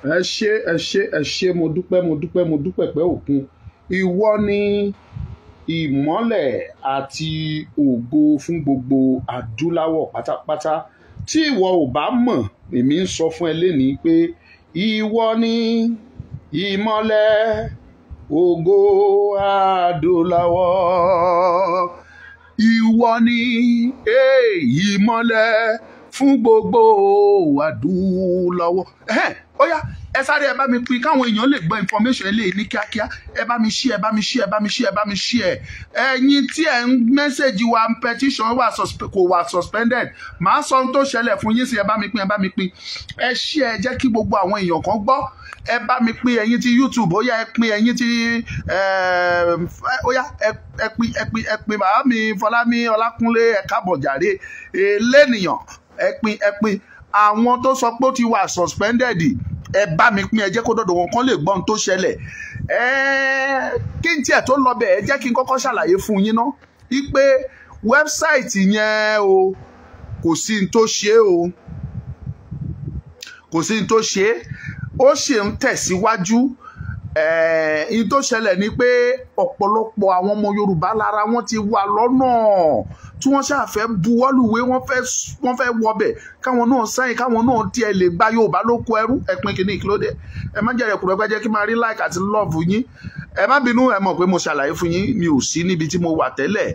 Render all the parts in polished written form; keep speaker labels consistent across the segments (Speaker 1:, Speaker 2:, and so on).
Speaker 1: ẹ ṣé mo dúpẹ́ pẹ́ òkun. Ìwọ ni ìmọ́lẹ̀ àti ògo fún gbogbo adúláwọ̀ pátápátá. Tí ìwọ ò bá mọ̀, èmi ń sọ fún ẹ lénìí pé ìwọ ni ìmọ́lẹ̀ ògo adúláwọ̀. Ìwọ ni ìmọ́lẹ̀ fún gbogbo adúláwọ̀. Ó yá, ẹ sáré ẹ bá mi pín káwọn èèyàn lè gbọ́ information eléyìí ní kíákíá. Ẹ bá mi share, ẹ̀yin tí ẹ ń mẹ́sẹ̀gì wa petition kò wà suspended. Màá sọ ohun tó ṣẹlẹ̀ fún yín sí. Ẹ bá mi pín. Ẹ share, jẹ́ kí gbogbo àwọn èèyàn kan gbọ́. Ẹ bá mi pín ẹ̀yin tí YouTube. Ó yá, ẹ pín ẹ̀yin tí ó yá, ẹ pín bàbá mi Fọlámi Ọlákúnlé ẹ káàbọ̀ jàre. Lẹ́nìyàn ẹ pín àwọn tó sọ pé ó ti wà suspended. Ẹ bá mi pín, ẹ jẹ́ kó dọ̀dọ̀ wọn kán lè gbọ́ ohun tó ṣẹlẹ̀. Kí n tiẹ̀ tó lọ bẹ̀, ẹ jẹ́ kí n kọ́kọ́ ṣàlàyé fún yín ná wípé wẹ́bsáìtì yẹn o kò sí ní tó ṣe o, kò sí ní tó ṣe, ó ṣe ń tẹ̀síwájú. Ohun tó ṣẹlẹ̀ ni pé ọ̀pọ̀lọpọ̀ àwọn ọmọ Yorùbá lára wọn ti wà lọ́nà tí wọ́n ṣàfẹ́ buwọ́lùwé, wọ́n fẹ́ wọbẹ̀ káwọn náà sáyìn, káwọn náà tiẹ̀ lè gba Yorùbá lóko ẹrú. Ẹ pín kìíní ìkìlódé. Ẹ má jẹ́ ẹ̀kúrẹ́ pẹ́ jẹ́ kí n máa rí like àti love yín. Ẹ má bínú, ẹ mọ̀ pé mo ṣàlàyé fún yín, mi ò sí níbi tí mo wà tẹ́lẹ̀.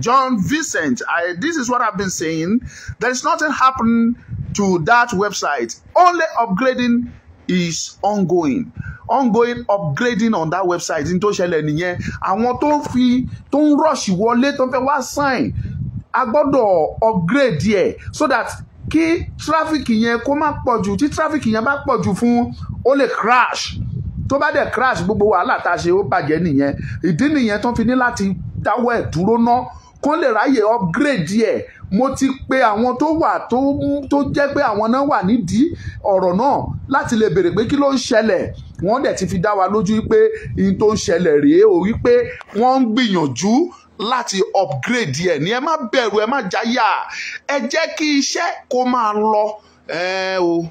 Speaker 1: John Vincent, this is what I've been saying. There is nothing happening to that website. Only upgrading is ongoing upgrading on that website. Ní tó ṣẹlẹ̀ nìyẹn. Àwọn tó ń rush wọlé tó ń fẹ́ wá sign, a gbọ́dọ̀ upgrade yẹ so that kí traffic yẹn kó má pọ̀ jù. Tí traffic yẹn bá pọ̀ jù fún, ó lè crash. Tó bá dẹ̀ crash, gbogbo wàhálà tá a ṣe ó bàjẹ́ nìyẹn. Ìdí nìyẹn tó fi ní láti dáwọ́ ẹ̀ dúró ná kó lè ráyè upgrade yẹ. Mo ti pe àwọn tó wà tó jẹ́ pé àwọn náà wà nídìí ọ̀rọ̀ náà láti lè béèrè pé kí ló ń ṣẹlẹ̀. Wọ́n dẹ̀ ti fi dá wa lójú wípé ihun tó ń ṣẹlẹ̀ rèé o, wípé wọ́n ń gbìyànjú láti upgrade ẹ̀ ní. Ẹ má bẹ̀rù, ẹ má jáyà, ẹ jẹ́ kí iṣẹ́ kó máa lọ. O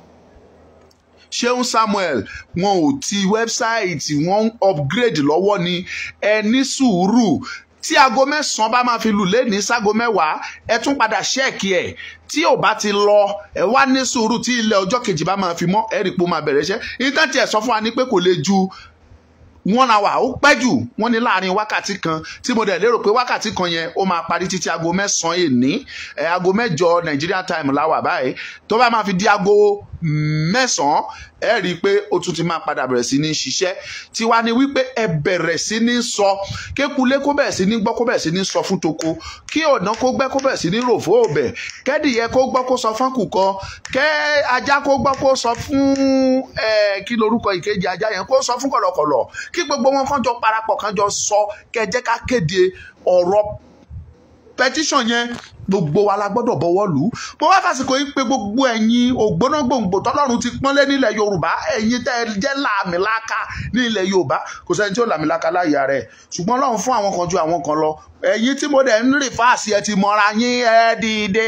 Speaker 1: Ṣeun Samuel, wọn ò ti wẹ́bsáìtì, wọ́n ń upgrade lọ́wọ́ ni. Ẹ ní sùúrù. Tí aago 9 bá máa fi lù lé ní ságo 10, ẹ tún padà ṣẹ́ẹ̀kì ẹ̀. Tí ò bá ti lọ, ẹ wá ní sùúrù. Tí ilẹ̀ ọjọ́ kejì bá máa fi mọ́, ẹ rí pé ó máa bẹ̀rẹ̀ iṣẹ́. Ìtàn tí ẹ sọ fún wa ni pé kò lè ju 1 hour, ó pẹ́ jù. Wọ́n ní láàrin wákàtí kan, tí mo dẹ̀ lérò pé wákàtí kan yẹn ó máa parí títí aago 9 èní. Aago 8 Nigeria time la wà báyìí. Tó bá máa fi di aago 9, ẹ rí i pé ó tún ti máa padà bẹ̀rẹ̀ sí ní ṣiṣẹ́. Tiwa ni wípé ẹ bẹ̀rẹ̀ sí ní sọ, kékulé kó bẹ̀rẹ̀ sí ní gbọ́, kó bẹ̀rẹ̀ sí ní sọ fún toko, kí ọ̀nà kó gbẹ́ kó bẹ̀rẹ̀ sí ní rò fún òbẹ̀, kẹ́dìyẹ kó gbọ́ kó sọ fún kùkọ, kẹ́ ajá kó gbọ́ kó sọ fún kí lorúkọ ìkejì ajá yẹn, kó sọ fún kọ̀lọ̀kọ̀lọ̀, kí gbogbo wọn kàn jọ parapọ̀ kàn jọ sọ, kẹ́ jẹ́ ká kéde ọ̀rọ̀ petition yẹn. Gbogbo wa la gbọ́dọ̀ bọwọ́ lù. Mo wá fàsìkò yìí pé gbogbo ẹ̀yin ògbóná gbòǹgbò tọ́lọ́run ti pọ́nlé nílẹ̀ Yorùbá, ẹ̀yin tẹ́ ẹ jẹ́ làmìlaka ní ilẹ̀ Yorùbá. Kò sẹ́ni tí ó làmìlaka láyà rẹ̀, ṣùgbọ́n Ọlọ́run fún àwọn kan ju àwọn kan lọ. Ẹ̀yin tí mo dẹ̀ ń rìn fáàsì, ẹ ti mọra yín, ẹ dìde.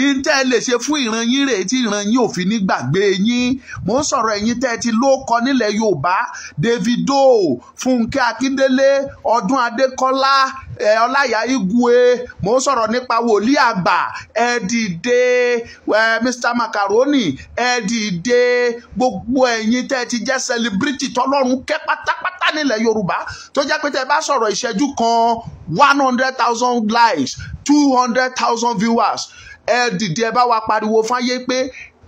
Speaker 1: ìtẹ́ lè ṣe fún ìran yín rèé tí ìran yín ò fi ní gbàgbé yín. Mo ń sọ̀rọ̀ ẹ̀yin tẹ́ ti lóko nílẹ̀ Yorùbá, Davido, Fúnkẹ́ Akíndélé, Ọdún Adékọ́lá, Ọláyà Igwe. Mo ń sọ̀rọ̀ nípa wòlíì àgbà, ẹ dìde, Mr Macaroni, ẹ dìde, gbogbo ẹ̀yin tẹ́ ti jẹ́ celebrity tọ́lọ́run kẹ́ pátápátá nílẹ̀ Yorùbá tó jẹ́ pé tẹ́ bá sọ̀rọ̀ ìṣẹ́jú kan 100,000 likes, 200,000 viewers, ẹ dìde, ẹ bá wa pariwo fáyé pé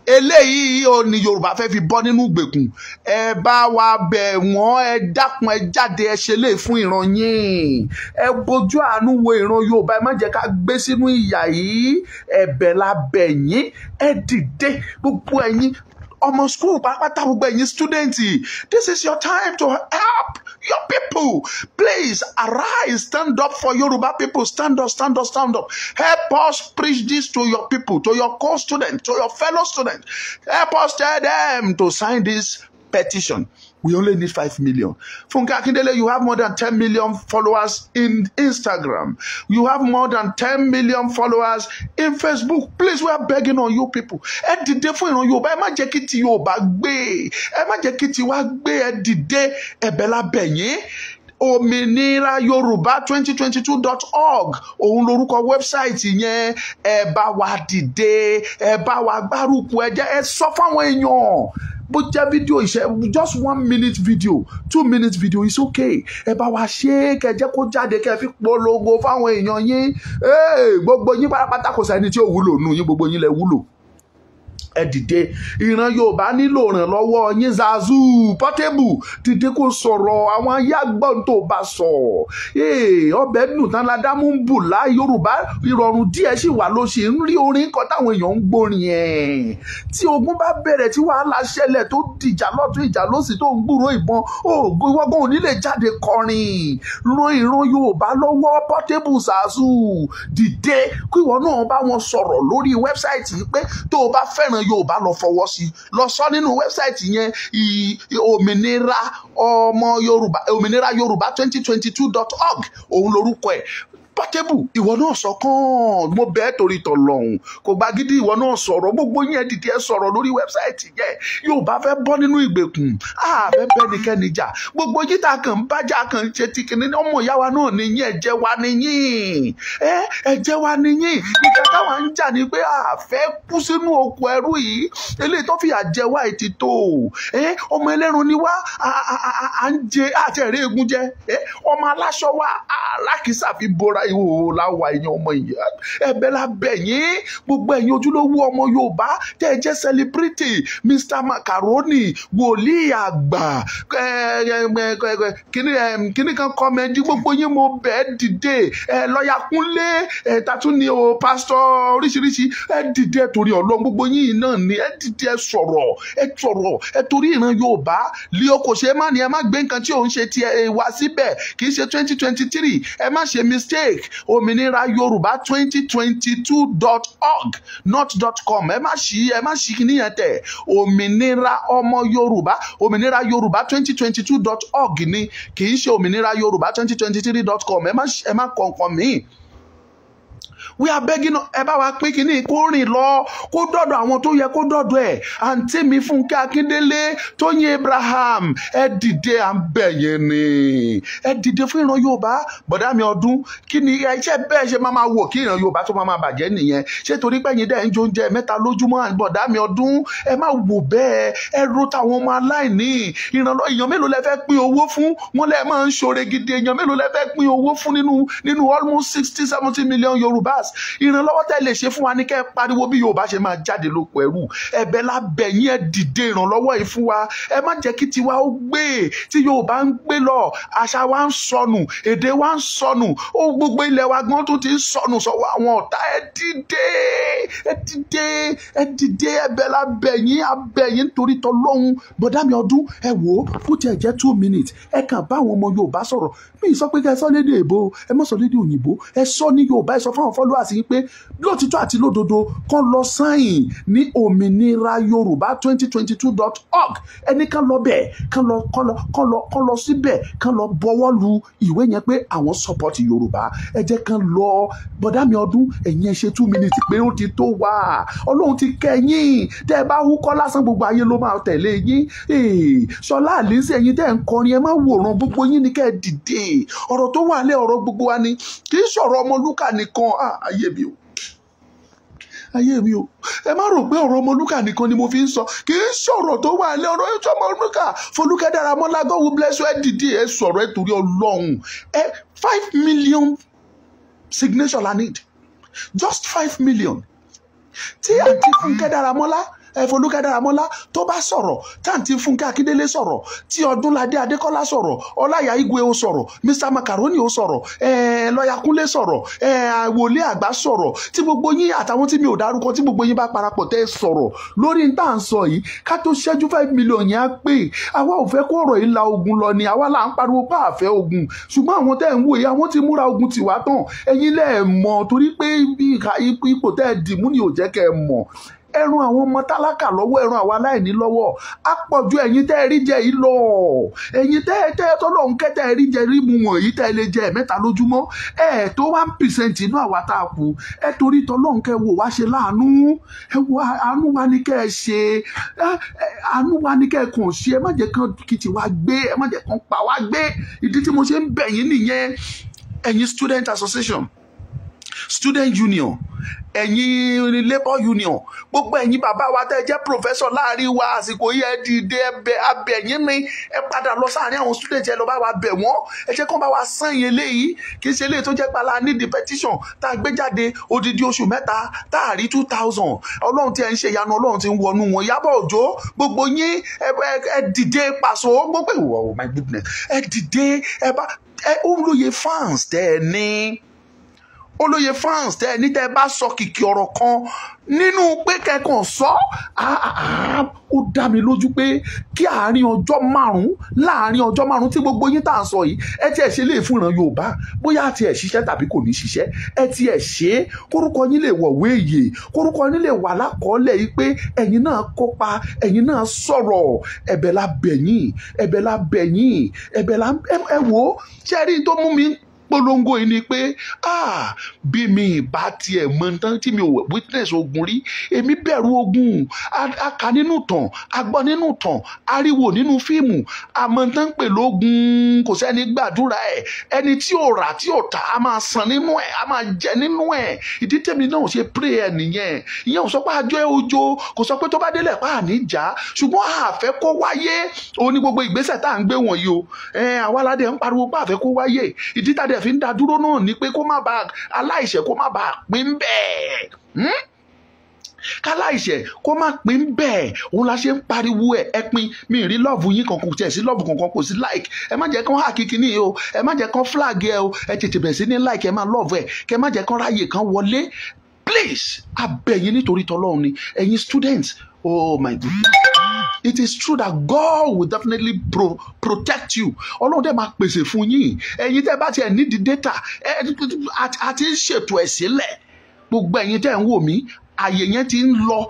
Speaker 1: eléyìí ò ní Yorùbá fẹ́ fi bọ́ nínú ìgbèkùn. Ẹ bá wa bẹ̀ wọ́n, ẹ dákun, ẹ jáde, ẹ ṣe lè fún ìran yín, ẹ bójú àánú wo ìran Yorùbá, ẹ má jẹ́ ká gbé sínú ìyà yìí. Ẹ̀bẹ̀ la bẹ̀ yín, ẹ dìde, gbogbo ẹ̀yin ọmọ school pátápátá, gbogbo ẹ̀yin student, this is your time to help your people. Please arise, stand up for Yoruba people. Stand up, stand up, stand up. Help us preach this to your people, to your co-students, to your fellow students. Help us tell them to sign this petition. We only need 5 million. Funke Akindele, you have more than 10 million followers in Instagram. You have more than 10 million followers in Facebook. Please, we are begging on you people. Ẹ dìde fún ìran Yorùbá, ẹ má jẹ́ kí ti Yorùbá gbé, ẹ má jẹ́ kí ti wa gbé, ẹ dìde, ẹ̀bẹ̀ la bẹ̀ yín. Òmìnira Yorùbá 2022.org òun lorúkọ wẹ́bsáìtì yẹn. Ẹ bá wa dìde, ẹ bá wa gbárùkù, ẹ jẹ́ ẹ sọ fáwọn èèyàn. Bó jẹ́ fídíò ìṣe just 1 minute video, 2 minute video is okay. Ẹ bá wa ṣe kẹ́ jẹ́ kó jáde, kẹ́ fi polongo fáwọn èèyàn yín. Gbogbo yín pátápátá kò sẹ́ni tí ò wúlò nù yín, gbogbo yín lẹ wúlò. Ẹ dìde, ìran Yorùbá nílò ìrànlọ́wọ́ yín. Zazu Portable, dìde kó sọ̀rọ̀, àwọn ayé àgbọ̀n tó bá sọ. Ọbẹ̀ dùn tán ládámú ń bù lá Yorùbá, ìrọ̀rùn díẹ̀ sì wà ló ṣe ń rí orin kan táwọn èèyàn ń gbórin ẹ̀. Tí ogun bá bẹ̀rẹ̀, tí wàhálà ṣẹlẹ̀, tó dìjà lọ́tún ìjà lósì, tó ń gbúrò ìbọn, ìwọ́gbọ́n ò ní lè jáde kọrin. Ran ìran Yorùbá lọ́wọ́. Portable, Zazu, dìde kí ìwọ náà bá wọn sọ̀rọ̀ lórí wẹ́bsáìtì pé tó o bá fẹ́ràn Yorùbá lọ fọwọ́ sí, lọ sọ nínú wẹ́bsáìtì yẹn, òmìnira ọmọ Yorùbá, òmìnira Yorùbá 2022.org òun lorúkọ ẹ̀. Portable, ìwọ náà sọ kàn, mo bẹ́ẹ̀ torí tọ̀lọ́hún, kò gba gidi, ìwọ náà sọ̀rọ̀, gbogbo yẹn dìde ẹ sọ̀rọ̀ lórí wẹ́bsáìtì yẹn. Yorùbá fẹ́ bọ́ nínú ìgbèkùn, fẹ́ bẹ́ẹ̀ nìkẹ́ni jà, gbogbo yìí tá a kàn ń bájà kàn ń ṣe ti kìnìún, ọmọ ìyá wa náà nìyí, ẹ̀jẹ̀ wa nìyí, ẹ̀jẹ̀ wa nìyí. Ìjà táwa ń jà ni pé a fẹ́ kú sínú oko ẹrú yìí, eléyìí tó fìyà jẹ wá ètí tó. Ọmọ ẹlẹ́run ni wá, à ń jẹ àti ẹ̀rẹ́ egun jẹ, ọmọ aláṣọ wa alákìísà fi bora ìhòòhò láwa èèyàn ọmọ ìyá. Ẹ̀bẹ̀ la bẹ̀ yín, gbogbo ẹ̀yin ojúlówó ọmọ Yorùbá tẹ́ ẹ jẹ́ celebrity, Mr Macaroni, wòlíì àgbà, kíní kan kọ́mẹ́ndì, gbogbo yín mo bẹ̀ dìde, lọ́ọ̀yà Kúnlé, tatún ni o pásítọ̀ oríṣiríṣi, ẹ dìde torí Ọlọ́run, gbogbo yín náà ni ẹ dìde, ẹ sọ̀rọ̀, ẹ torí ìran Yorùbá. Leo kò ṣe má ní, ẹ má gbé nǹkan tí òun ṣe tiẹ̀ wá síbẹ̀, kì í ṣe 2023, ẹ má ṣe mistake. Òmìnira Yorùbá 2022.org not .com. ẹ má ṣí kí níyẹn tẹ̀. Òmìnira ọmọ Yorùbá, òmìnira Yorùbá 2022.org ni, kì í ṣe òmìnira Yorùbá 2023.com. ẹ má kọ̀ọ̀kan míì. We are begging, ẹ bá wa pín kínní kó rìn lọ, kó dọ̀dọ̀ àwọn tó yẹ kó dọ̀dọ̀ ẹ̀. Àǹtí mi Fúnkẹ́ Akíndélé, Tóyìn Abraham, ẹ dìde, à ń bẹ̀ yẹn ni. Ẹ dìde fún ìran Yorùbá. Bọ̀dá mi Ọdún, kí ni iṣẹ́ bẹ́ẹ̀ ṣe máa wò kí ìran Yorùbá tó máa bàjẹ́ nìyẹn? Ṣé torí pé ẹ̀yin dẹ̀ ń jó oúnjẹ mẹ́ta lójúmọ́? Bọ̀dá mi Ọdún, ẹ má wò bẹ́ẹ̀, ẹ ro táwọn ọmọ aláìní. Èèyàn mélòó lẹ fẹ́ pín owó fún? Wọ́n lẹ máa ń ṣoore gidi. Èèyàn mélòó lẹ fẹ́ pín owó fún nínú almost 60-70 million Yorùbá? Ìrànlọ́wọ́ tẹ́ lè ṣe fún wa ní kẹ́ pariwo bí Yorùbá ṣe máa jáde lóko ẹrú. Ẹ̀bẹ̀ la bẹ̀ yín, ẹ dìde ìrànlọ́wọ́ yìí fún wa. Ẹ má jẹ́ kí tiwa ó gbé, tí Yorùbá ń gbé lọ, àṣà wa ń sọnù, èdè wa ń sọnù, gbogbo ilẹ̀ wa gan tó ti ń sọnù sọ́wọ́ àwọn ọ̀tá. Ẹ dìde, ẹ̀bẹ̀ la bẹ̀ yín, a bẹ̀ yín torí tọlọ́hun. Bọ̀dá mi Ọdún, ẹ wò ó, kó tiẹ̀ jẹ́ 2 minutes, ẹ kàn bá àwọn ọmọ Yorùbá sọ̀rọ̀. Mi ì sọ pé kẹ́ ẹ sọ lédè èbó, ẹ má sọ lédè òyìnbó, ẹ sọ ní Yorùbá, ẹ sọ fáwọn followers yín pé lótìtọ́ àti lódodo kán lọ sáyìn ní òmìnira yorùbá 2022.org ẹni kán lọ bẹ́ẹ̀ kán lọ síbẹ̀ kán lọ bọwọ́ lu ìwé yẹn pé àwọn support yorùbá ẹ jẹ́ kán lọ bọ̀dá mi ọdún ẹ̀yin ẹ ṣe 2 minutes pé ó ti tó wà ọlọ́run ti kẹ́yìn tẹ́ ẹ bá húkọ́ lásán gbogbo ayé ló máa tẹ̀lé yín ṣọlá àlísì ẹ̀yin tẹ́ ẹ ń kọrin ẹ má wòran gbogbo yín ni kẹ́ ẹ dìde ọ̀rọ̀ tó wà lẹ́ ọ̀rọ̀ gbogbo wa ni kì í ṣọ̀rọ̀ Ọmọlúkà nìkan ayé mi o ẹ má rò pé ọ̀rọ̀ Ọmọlúkà nìkan ni mo fi ń sọ kì í ṣọ̀rọ̀ tó wà lẹ́ ọ̀rọ̀ ètò Ọmọlúkà Fọlúkẹ́ Dáramọ́lá God will bless you ẹ dìde ẹ sọ̀rọ̀ ẹ torí Ọlọ́run 5 million signature la need just 5 million tí àǹtí Fúnkẹ́ Dáramọ́lá Fọlúkẹ́ Dáramọ́lá tó bá sọ̀rọ̀ táǹtí Fúnkẹ́ Akíndélé sọ̀rọ̀ tí Ọdúnládé Adékọ́lá sọ̀rọ̀ Ọláyà Igwe ó sọ̀rọ̀ Mr Macaroni ó sọ̀rọ̀ lọ́yà Kúnlé sọ̀rọ̀ Wòlé Àgbà sọ̀rọ̀ tí gbogbo yín àtàwọn tí mi ò dárúkọ tí gbogbo yín bá parapọ̀ tẹ́ sọ̀rọ̀ lórí ní tá à ń sọ yìí ká tó ṣẹ́jú 5 million yẹn á pè àwa ò fẹ́ kó ọ̀rọ̀ yìí la ogun lọ ni àwa là ń pariwo pa àfẹ́ ogun ṣùgbọ́n àwọn tẹ́ ń wò yìí àwọn ti múra ogun tiwa tán ẹ̀yin lẹ́ẹ̀ mọ̀ torí pé ipò tẹ́ ẹ dìmú ni ò jẹ́ kẹ́ ẹ mọ̀ ẹrun àwọn ọmọ tálákà lọ́wọ́ ẹrun àwọn aláìní lọ́wọ́ á pọ̀ ju ẹ̀yin tẹ́ ẹ rí jẹ yìí lọ ẹ̀yin tẹ́ ẹ tọ́lọ́hún kẹ́tẹ́ ẹ rí jẹ rí mu wọ̀nyí tẹ́ ẹ lè jẹ mẹ́ta lójúmọ́ tó 1% inú àwa tá a kù torí tọ́lọ́hún kẹ́ wò wá ṣe láàánú àánú wa ní kẹ́ ẹ ṣe àánú wa ní kẹ́ ẹ kàn ṣe ẹ má jẹ́ kán kìtì wá gbé ẹ má jẹ́ kán pa wá gbé ìdí tí mo ṣe ń bẹ̀ yín nìyẹn ẹ̀yin student association student union ẹ̀yin labour union gbogbo ẹ̀yin bàbá wa tẹ́ jẹ́ professor láàrin wa àsìkò yìí ẹ dìde abẹ̀yìn ni ẹ padà lọ sáàrin àwọn student ẹ lọ bá wa bẹ̀ wọ́n ẹ jẹ́ kán bá wa sáyìn eléyìí kì í ṣe eléyìí tó jẹ́ pala ní the petition tá a gbé jáde odidi oṣù mẹ́ta tá a rí 2000 ọlọ́run tí ẹ ń ṣe ìyanu ọlọ́run tí ń wọnú wọn Ìyábọ̀ Òjó gbogbo yín ẹ dìde pàṣọ gbogbo ìwọ oh my goodness ẹ dìde ẹ bá olóye fans tẹ́ ẹ ní olóye fans tẹ́ ẹ ní tẹ́ ẹ bá sọ kìkì ọ̀rọ̀ kan nínú pé kẹ́kàn sọ ó dá mi lójú pé kí láàrin ọjọ́ márùn tí gbogbo yín tá à ń sọ yìí ẹ tiẹ̀ ṣe lè fún ìran Yorùbá bóyá tiẹ̀ ṣiṣẹ́ tàbí kò ní ṣiṣẹ́ ẹ tiẹ̀ ṣe kórúkọ yín lè wọ̀wé èyè kórúkọ yín lè wà lákọọ́lẹ̀ yìí pé ẹ̀yin náà kópa ẹ̀yin náà sọ̀rọ̀ ẹ̀bẹ̀ la bẹ̀yìn ẹ wò ó ṣe rí tó mú mi polongo yìí ni pé bí mi bá tiẹ̀ mọ tán tí mi ò witness ogun rí èmi bẹ̀rù ogun a kà nínú tàn a gbọ́ nínú tàn ariwo nínú fíìmù àmọ́ tán pè lógun kò sẹ́ni gbàdúrà ẹ̀ ẹni tí ò rà tí ò tà á máa san nínú ẹ̀ á máa jẹ nínú ẹ̀ ìdí tèmi náà ṣe pray ẹ̀ nìyẹn ìyẹn ò sọ pé àjọ ẹ̀ ojo kò sọ pé tó bá délẹ̀ pa àníjà ṣùgbọ́n àfẹ́ kó wáyé òun ni gbogbo ìgbésẹ̀ tá à ń gbé wọ̀nyí o àwa aládé ń pariwo pé àfẹ́ kó wáyé ìdí tàdé fi ń dá dúró náà ni pé kó má bàa aláìṣẹ̀ kó má bàa pín bẹ́ẹ̀ káláìṣẹ̀ kó má pín bẹ́ẹ̀ òun la ṣe ń pariwo ẹ pín mi rí lọ́ọ̀bù yín kankan kò tiẹ̀ sí lọ́ọ̀bù kankan kò sí like ẹ má jẹ́ kán háàkì kínní o ẹ má jẹ́ kán flag ẹ o ẹ tètè bẹ̀rẹ̀ sí ní like ẹ má lọ́ọ̀bù ẹ kẹ má jẹ́ kán ráyè kan wọlé please abẹ́yìn nítorí tọ́lọ́run ni ẹ̀yin students oh my goodness. It is true that God will definitely protect you. Ọlọ́run dẹ̀ máa pèsè fún yín. Ẹ̀yin tẹ́ bá tiẹ̀ need the data àti ṣètò ẹ̀ sílẹ̀. Gbogbo ẹ̀yin tẹ́ ń wò mí, àyè yẹn ti ń lọ.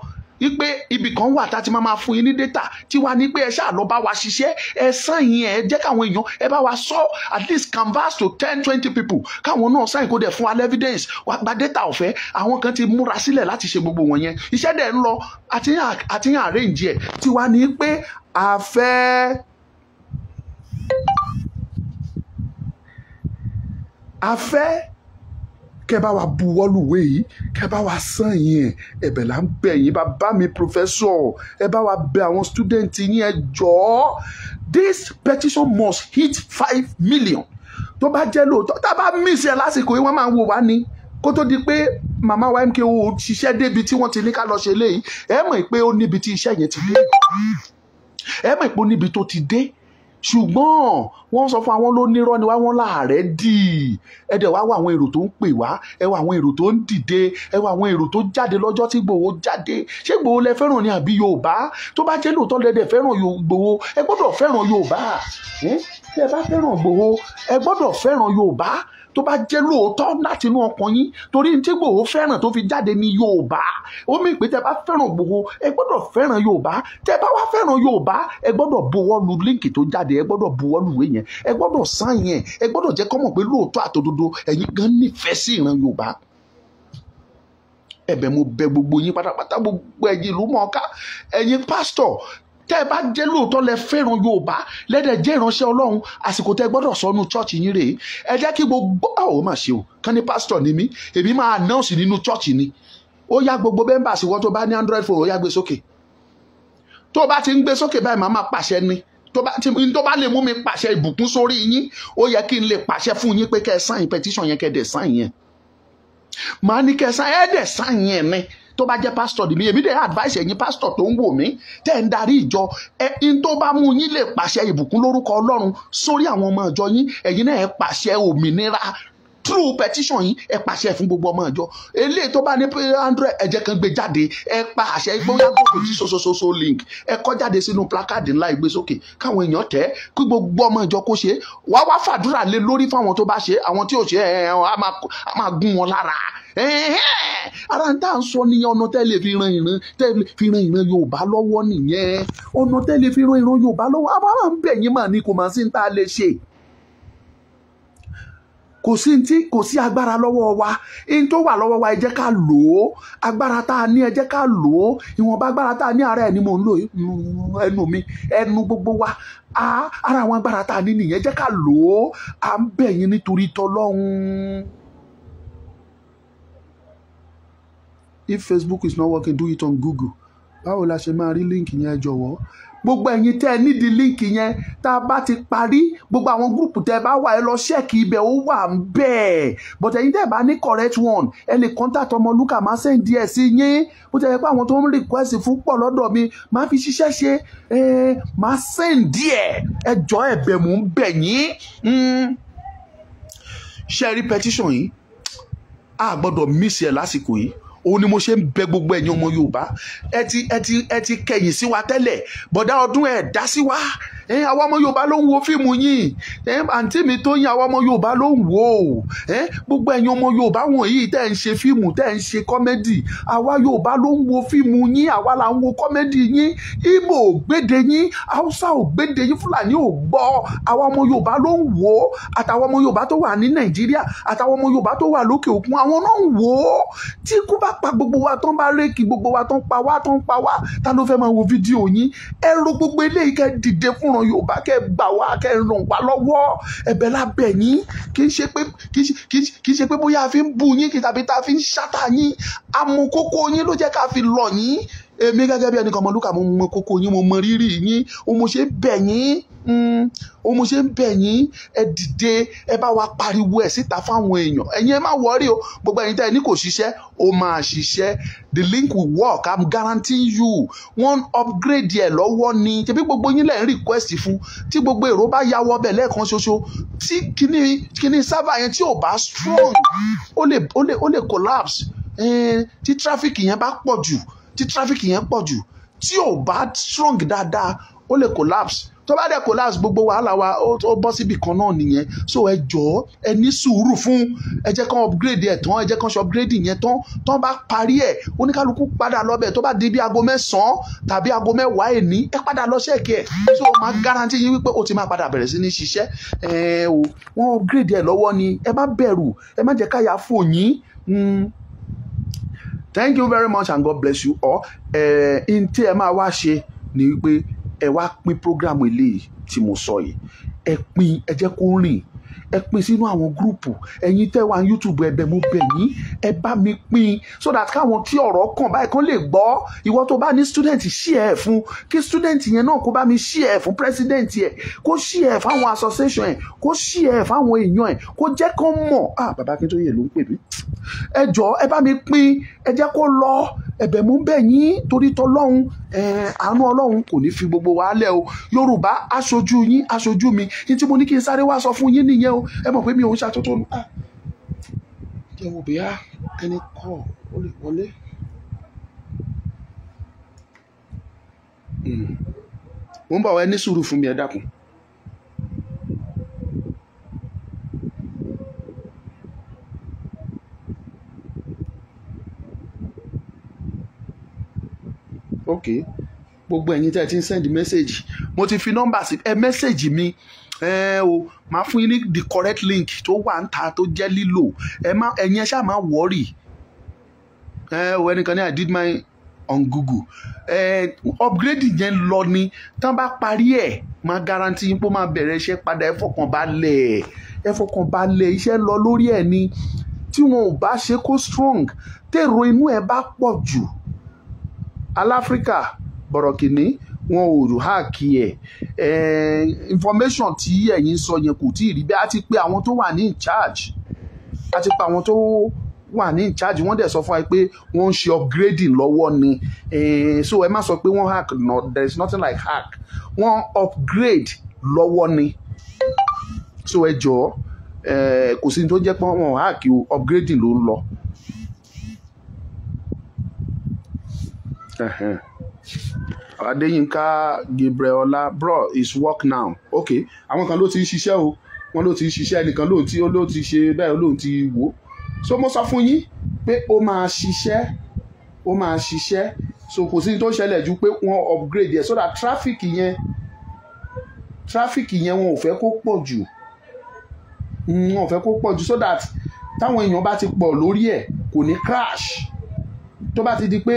Speaker 1: Wípé ibì kan wà tá a ti máa fún yín ní data tí wàá ní pé ẹ ṣáà lọ bá wa ṣiṣẹ́ ẹ sáìn yẹn ẹ jẹ́ káwọn èèyàn ẹ bá wa sọ at least canvas to 10-20 people káwọn náà sáìn kó dẹ̀ fún wa evidence wàá gba data ọ̀fẹ́ àwọn kan ti múra sílẹ̀ láti ṣe gbogbo wọn yẹn iṣẹ́ dẹ̀ ń lọ àti yàn arrange ẹ̀ tí wàá ní pé a fẹ́ kẹ bá wa buwọ́lùwé yìí kẹ bá wa sàn yín ẹ̀bẹ̀ là ń bẹ̀ yín bàbá mi professor ẹ bá wa bẹ̀ àwọn student yín ẹ jọ̀ọ́ this petition must hit 5 million tó bá jẹ́ lóòótọ́ tá a bá miss ẹ lásìkò yìí wọ́n máa ń wò wá ní kó tó di pé màmá wa MKO ṣiṣẹ́ débi tí wọ́n ti ní ká lọ ṣe léyìí ẹ mọ̀ pé ó níbi tí iṣẹ́ yẹn ti dé ẹ mọ̀ pé ó níbi tó ti dé ṣùgbọ́n wọ́n sọ fún àwọn lónírọ́ ni wọ́n láàrẹ́ dì ẹ̀dẹ̀ wá wá àwọn èrò tó ń pè wá ẹ wá àwọn èrò tó ń dìde ẹ wá àwọn èrò tó jáde lọ́jọ́ tí Ìgbòho jáde ṣé Ìgbòho lẹ fẹ́ràn ni àbí Yorùbá tó bá jẹ́ lóòótọ́ lẹ́dẹ̀ fẹ́ràn Ìgbòho ẹ gbọ́dọ̀ fẹ́ràn Yorùbá ẹ bá fẹ́ràn Ìgbòho ẹ gbọ́dọ̀ fẹ́ràn Yorùbá tó bá jẹ́ lóòótọ́ láti inú ọkàn yín, torí tí Ìgbòho fẹ́ràn tó fi jáde ní Yorùbá. Ó mì pé tẹ́ bá fẹ́ràn Ìgbòho ẹ gbọ́dọ̀ fẹ́ràn Yorùbá. Tẹ́ bá wá fẹ́ràn Yorùbá ẹ gbọ́dọ̀ buwọ́ lu líǹkì tó jáde, ẹ gbọ́dọ̀ buwọ́ lu ìwé yẹn, ẹ gbọ́dọ̀ sign yẹn, ẹ gbọ́dọ̀ jẹ́ kó mọ̀ pé lóòótọ́ àtòdodo ẹ̀yin gan nífẹ̀ẹ́ sí ìran Yorùbá. Ẹ̀bẹ̀ mo bẹ̀ gbogbo yín pátápátá, gbogbo ẹ̀yin ìlú mọ̀ọ́ká, ẹ̀yin pásítọ̀, tẹ́ ẹ bá jẹ́ lóòótọ́ lẹ fẹ́ràn Yorùbá, lẹ́dẹ̀ jẹ́ ìránṣẹ́ Ọlọ́run, àsìkò tẹ́ gbọ́dọ̀ sọnù chọ́ọ̀chì yín rèé. Ẹ jẹ́ kí gbogbo mà ṣe o, kán ní pásítọ̀ ni mí, èmi máa announce nínú chọ́ọ̀chì ni. Ó yá gbogbo members wọ́n tó bá ní Android phone ó yá gbé sókè. Tó bá ti ń gbé sókè báyìí màá máa pàṣẹ ni. Tó bá lè mú mi pàṣẹ ìbùkún sórí yín, ó yẹ kí n lè pàṣẹ fún yín pé kẹ́ ẹ sign petition yẹn, kẹ́ ẹ dẹ̀ sign yẹn. Màá ní kẹ́ ẹ sign, ẹ dẹ̀ sign yẹn ni. Tó bá jẹ́ pásítọ̀ ni mí, èmi dẹ̀ advice ẹ̀yin pásítọ̀ tó ń wò mí tẹ́ ń darí ìjọ, ẹ̀yin tó bá mú yín lè pàṣẹ ìbùkún lórúkọ Ọlọ́run sórí àwọn ọmọ ìjọ yín, ẹ̀yin náà ẹ pàṣẹ òmìnira through petition yín, ẹ pàṣẹ fún gbogbo ọmọ ìjọ. Eléyìí tó bá ní pé Android ẹ jẹ́ kan gbé jáde, ẹ pa àṣẹ ìgbóyà gbòkò tí sososo link ẹ kọ jáde sínú placard ńlá ìgbé sókè káwọn èèyàn tẹ̀ kí gbogbo ọmọ ìjọ kó ṣe. Wá fàdúrà lé lórí fáwọn tó bá ṣe, àwọn tí ò ṣe a máa gún wọn lára. Ara ń tà ń sọ nìyẹn, ọ̀nà tẹ́lẹ̀ fi ran ìran Yorùbá lọ́wọ́ nìyẹn, ọ̀nà tẹ́lẹ̀ fi ran ìran Yorùbá lọ́wọ́. A máa ń bẹ̀ yín mà ní kò máa sí ń tá a lè ṣe. Kò sí agbára lọ́wọ́ wa, in tó wà lọ́wọ́ wa ẹ jẹ́ ká lò ó, agbára tá a ní ẹ jẹ́ ká lò ó, ìwọ̀nba agbára tá a ní ara ẹ̀ ni mò ń lò ẹnu mi, ẹnu gbogbo wa, ara àwọn agbára tá a ní nìyẹn, ẹ jẹ́ ká lò ó. À ń bẹ̀ yín nítorí tọlọ́hun. If Facebook is not working, do it on Google. Báwo la ṣe máa rí líǹkì yẹn jọ̀wọ́? Gbogbo ẹ̀yin tẹ́ ẹ nídìí líǹkì yẹn, tá a bá ti parí gbogbo àwọn gúrùpù tẹ́ ẹ bá wà ẹ lọ ṣẹ́ẹ̀kì ibẹ̀ ó wà ń bẹ̀. But ẹ̀yin tẹ́ ẹ bá ní correct one ẹ lè contact Ọmọlúkà, máa send díẹ̀ sí yín. Bó ti yẹ pé àwọn tó ń request fún pọ̀ lọ́dọ̀ mi máa fi ṣiṣẹ́ ṣe, máa send díẹ̀. Ẹ jọ̀ọ́ ẹ̀bẹ̀ mò ń bẹ̀ yín. Ṣé ẹ rí petition yìí? A gbọ́dọ̀ miss ẹ lásìkò yìí. Òun ni mo ṣe ń bẹ gbogbo ẹ̀yin ọmọ Yorùbá, ẹ ti kẹ̀yìn sí wa tẹ́lẹ̀, bọ̀dá ọdún ẹ̀ dá sí wa. Àwọn ọmọ Yorùbá ló ń wo fíìmù yín, àǹtí mi tó yín àwọn ọmọ Yorùbá ló ń wò ó. Gbogbo ẹ̀yin ọmọ Yorùbá wọ̀nyí tẹ́ ń ṣe fíìmù, tẹ́ ń ṣe kọ́mẹ́dì, àwa Yorùbá ló ń wo fíìmù yín, àwa là ń wo kọ́mẹ́dì yín. Ìgbò ò gbéde yín, Haúsá ò gbéde yín, Fúlàní ò gbọ́. Àwa ọmọ Yorùbá ló ń wò ó, àtàwọn ọmọ Yorùbá tó wà ní Nàìjíríà, àtàwọn ọmọ Yorùbá tó wà lókè òkun, àwọn náà ń wò ó. Tí ikú bá pa gbogbo wa tán, bá rékì gbogbo wa tán, pa wá tán pa wá, ta ló fẹ́ máa wo fídíò yín? Ẹ ro gbogbo eléyìí, kẹ́ dìde fúnran Yorùbá, kẹ́ gbà wá, kẹ́ ràn wá lọ́wọ́. Ẹ̀bẹ̀ lábẹ́ yín, kì í ṣe pé bóyá a fi ń bú yín tàbí tá a fi ń ṣátà yín. Àmọ̀kókó yín ló jẹ́ ká fi lọ̀ yín. Èmi gẹ́gẹ́ bí ẹnìkan Ọmọlúkà, mo mọ kókó yín, mo mọ rírì yín, mo ṣe bẹ̀ yín. Mo ṣe ń bẹ̀ yín, ẹ dìde, ẹ bá wa pariwo ẹ̀ síta fáwọn èèyàn. Ẹ̀yin ẹ má wọrí o, gbogbo ẹ̀yin tẹ́ ẹ ní kò ṣiṣẹ́, ó máa ṣiṣẹ́. The link will work, I'm guaranteeing you. Wọ́n upgrade ẹ̀ lọ́wọ́ ni, tẹ̀bí gbogbo yín lẹ́ ń request fún. Tí gbogbo èrò bá yáwọ́ bẹ̀ lẹ́ẹ̀kan ṣoṣo, tí kíní server yẹn tí ò bá strong, ó lè collapse. Tí traffic yẹn bá pọ̀ jù, tí ò bá strong dáadáa, ó lè collapse. Tó bá dẹ̀ collapse, gbogbo wàhálà wa ó bọ́ síbi kan náà nìyẹn. So ẹ jọ̀ọ́ ẹ ní sùúrù fún, ẹ jẹ́ kán upgrade ẹ̀ tán, ẹ jẹ́ kán ṣe upgrade yẹn tán bá parí ẹ̀, oníkálukú padà lọ́bẹ̀. Tó bá di bí aago 9 tàbí aago 10 èní, ẹ padà lọ ṣẹ́ẹ̀kì ẹ̀. So máa guarantee yín wípé ó ti máa padà bẹ̀rẹ̀ sí ní ṣiṣẹ́. Wọ́n upgrade ẹ̀ lọ́wọ́ ni, ẹ má bẹ̀rù, ẹ má jẹ́ káyà fò yín. Thank you very much and God bless you all. In tí ẹ máa wá ṣe ni wípé ẹ wá pín program eléyìí tí mo sọ yìí, ẹ pín, ẹ jẹ́ kó rìn, ẹ pín sínú àwọn gúrùpù. Ẹ̀yin tẹ́ wà ní YouTube, ẹ̀bẹ̀ mo bẹ̀ yín, ẹ bá mi pín so that káwọn tí ọ̀rọ̀ kàn báyìí kan lè gbọ́. Ìwọ tó bá ní student, share ẹ̀ fún, kí student yẹn náà kó bá mi share ẹ̀ fún president ẹ̀, kó share ẹ̀ fáwọn association ẹ̀, kó share ẹ̀ fáwọn èèyàn ẹ̀, kó jẹ́ kán mọ̀. Bàbá Akíntóyè ló ń pè mí. Ẹ jọ̀ọ́ ẹ bá mi pín, ẹ jẹ́ kó lọ. Ẹ̀bẹ̀ mo bẹ̀ yín torí tọlọ́hun, àánú Ọlọ́run kò ní fi gbogbo wa lẹ̀ o. Yorùbá aṣojú yín, aṣojú mi, ní tí mo ní kí n sáré wá sọ fún yín nìyẹn o. Ẹ mọ̀ pé mi ò ń ṣàtótó nù. Jẹ́ wo bí ẹni kọ́ ó lè wọlé. Mo ń bọ̀ wá, ẹ ní sùúrù fún mi, ẹ dákun. ok gbogbo ẹ̀yin tẹ́ ẹ ti ń send message mo ti fi nọ́mbà sí ẹ message mi o máa fún yín ní the correct link tó wà ń ta tó jẹ́ lílò ẹ̀yin ẹ ṣáà máa worry o ẹnìkan ní I did my on Google upgrade yẹn lọ ni tán bá parí ẹ̀ máa guarantee yín pé ó máa bẹ̀rẹ̀ iṣẹ́ padà ẹ fọkàn balẹ̀ iṣẹ́ lọ lórí ẹ̀ ni tí wọn ò bá ṣe kó strong tèrò inú ẹ̀ bá pọ̀ jù aláfríkà bọ̀rọ̀kìnní wọn ò háàkì ẹ̀ information tí ẹ̀yin sọ yẹn kò tí ì rí bẹ́ẹ̀ á ti pé àwọn tó wà ní in charge wọ́n dẹ̀ sọ fún wa pé wọ́n ń ṣe upgrading lọ́wọ́ ni so ẹ má sọ pé wọ́n hack no there is nothing like hack wọ́n upgrade lọ́wọ́ ni so ẹ jọ̀ọ́ kò sí ní tó jẹ́ pé wọ́n hack o upgrading ló ń lọ. Adéyínká Gabriola bro is work now okay àwọn kan ló ti ń ṣiṣẹ́ o wọ́n ló ti ń ṣiṣẹ́ ẹnìkan ló ti ṣe bẹ́ẹ̀ ló ti wò so mo sọ fún yín pé ó máa ṣiṣẹ́ so kò sí ní tó ṣẹlẹ̀ ju pé wọ́n upgrade yẹn so that traffic yẹn wọn ò fẹ́ kó pọ̀ jù so that táwọn èèyàn bá ti pọ̀ lórí ẹ̀ kò ní crash tó bá ti di pé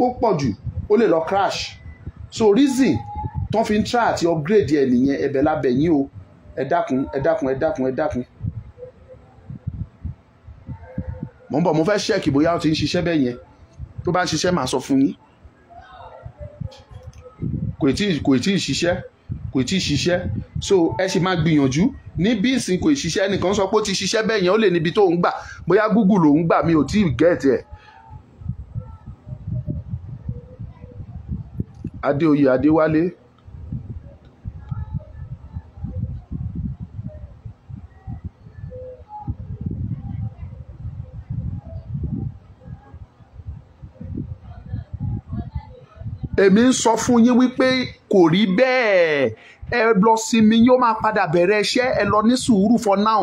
Speaker 1: ó pọ̀ jù ó lè lọ crash so reason tó fi ń try àti upgrade ẹ̀ nìyẹn ẹ̀bẹ̀ lábẹ́ yín o ẹ dákun. mo ń bọ̀ mo fẹ́ ṣẹ́ẹ̀kì bóyá ó ti ń ṣiṣẹ́ bẹ́ẹ̀ yẹn tó bá ń ṣiṣẹ́ màá sọ fún yín kò tí ì ṣiṣẹ́ so ẹ sì máa gbìyànjú ní bí ìsìn kò ì ṣiṣẹ́ ẹnìkan sọ pé ó ti ṣiṣẹ́ bẹ́ẹ̀ yẹn ó lè níbi tó ń gbà bóyá Google ló ń gbà mi ò tí ì gẹ́ẹ̀tì ẹ̀. Adéoyè Adéwálé èmi ń sọ fún yín wípé kò rí bẹ́ẹ̀ ẹ lọ sinmi yóò máa padà bẹ̀rẹ̀ iṣẹ́ ẹ lọ ní sùúrù for now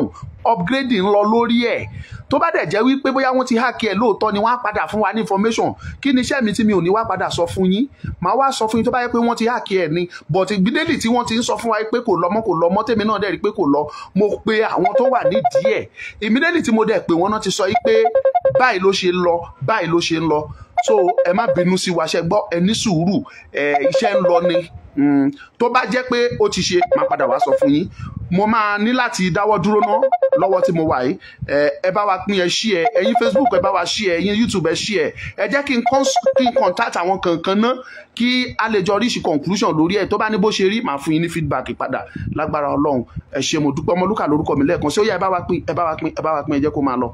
Speaker 1: upgrading ń lọ lórí ẹ̀ tó bá dẹ̀ jẹ́ wípé bóyá wọ́n ti hack ẹ̀ lóòótọ́ ni wọ́n á padà fún wa ní information kí ni iṣẹ́ mi tí mi ò ní wá padà sọ fún yín màá wá sọ fún yín tó bá yẹ pé wọ́n ti hack ẹ̀ ni but immediately tí wọ́n ti ń sọ fún wa pé kò lọ mọ́ tèmi náà dẹ̀ rí pé kò lọ mo pe àwọn tó wà nídìí ẹ̀ immediately tí mo dẹ̀ pé wọ́n náà ti sọ pé báyìí ló ṣe ń lọ so ẹ má bínú sí wa ṣe gbọ́ ẹ ní sùúrù iṣẹ́ ń lọ ni tó bá jẹ́ pé ó ti ṣe máa padà wá sọ fún yín mo máa ní láti dáwọ́ dúró ná lọ́wọ́ tí mo wà yìí ẹ bá wa pín ẹ ṣí ẹ ẹ̀yin Facebook ẹ bá wa ṣí ẹ ẹ̀yin YouTube ẹ ṣí ẹ jẹ́ kí n contact àwọn kankan ná kí a lè jọ ríṣì conclusion lórí ẹ tó bá ní bó ṣe rí màá fún yín ní feedback padà lágbára Ọlọ́run ẹ ṣé mo dúpẹ́ Ọmọlúkà lórúkọ mi lẹ́ẹ̀kan sí ó yá ẹ bá wa pín ẹ jẹ́ kó máa lọ.